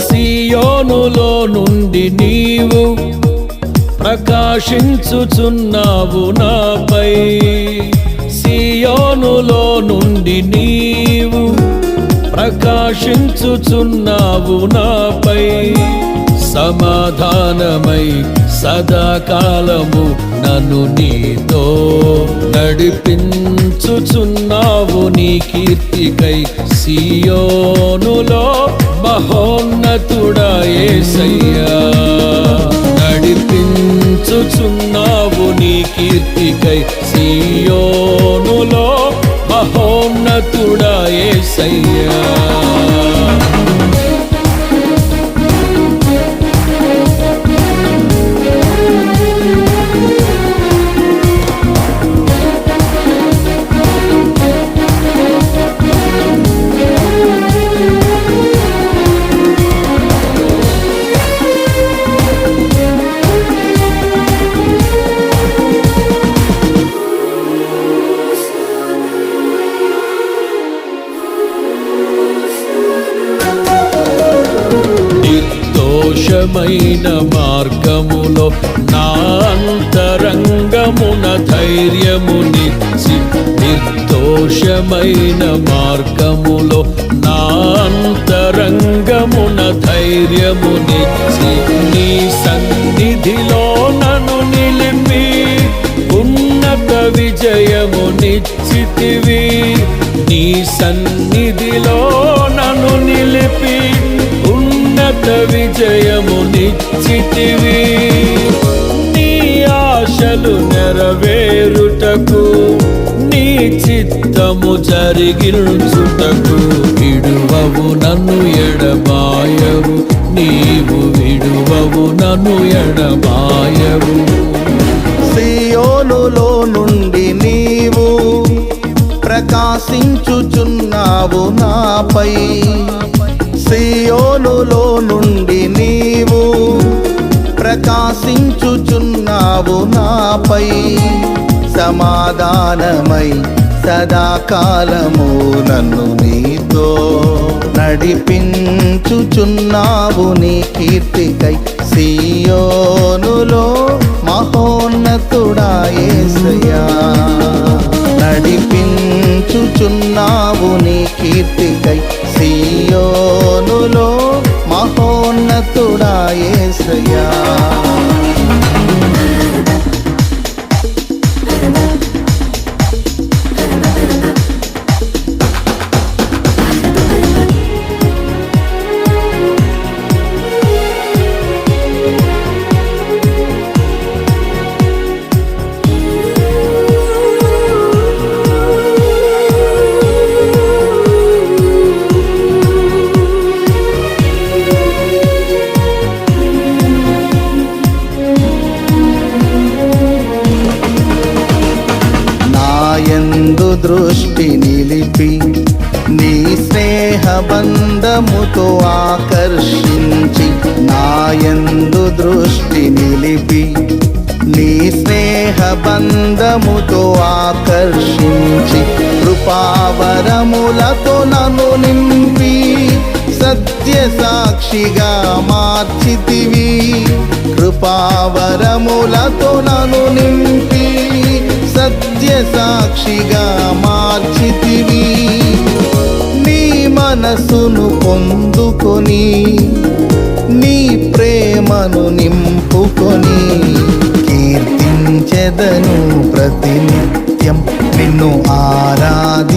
సియోనులో నుండి నీవు ప్రకాశించుచున్నావు నాపై, సియోనులో నుండి నీవు ప్రకాశించుచున్నావు నాపై. సమాధానమై సదాకాలము నన్ను నీతో నడిపించుచున్నావు నీ కీర్తికై. సియోనులో మహోన్నతుడా యేసయ్యా, నడిపించుచున్నావు నీ కీర్తికై. సియోనులో మహోన్నతుడా యేసయ్యా. నిర్దోషమైన మార్గములో నా అంతరంగమున ధైర్యమునిచ్చి, నిర్దోషమైన మార్గములో నా అంతరంగమున ధైర్యమునిచ్చి, నీ సన్నిధిలో నన్ను నిలిపి ఉన్నత విజయమునిచ్చితివి. నీ సన్నిధిలో నన్ను నిలిపి ఉన్నత విజయమునిచ్చితివి. నీ ఆశలు నెరవేరుటకు, నీ చిత్తము జరిగించుటకు విడువవు నన్ను ఎడబాయవు, నీవు విడువవు నన్ను ఎడబాయవు. సియోనులో నుండి నీవు ప్రకాశించుచున్నావు నాపై, సియోనులో నుండి నీవు ప్రకాశించుచున్నావు నాపై. సమాధానమై సదాకాలము నన్ను నీతో నడిపించుచున్నావు నీ కీర్తికై. సియోనులో మహోన్నతుడా యేసయ్యా, నడిపించుచున్నావు నీ కీర్తికై. సియోనులో మహోన్నతుడా యేసయ్యా. దృష్టి నిలిపి నీ స్నేహ బంధముతో ఆకర్షించి, నాయందు దృష్టి నిలిపి నీ స్నేహ బంధముతో ఆకర్షించి, కృపావరములతో నన్ను నింపి సత్య సాక్షిగా మార్చితివి. కృపావరములతో నన్ను నింపి సత్య సాక్షిగా మార్చితివి. నీ మనసును పొందుకొని నీ ప్రేమను నింపుకొని, కీర్తించెదను ప్రతినిత్యం నిన్ను ఆరాధించెదను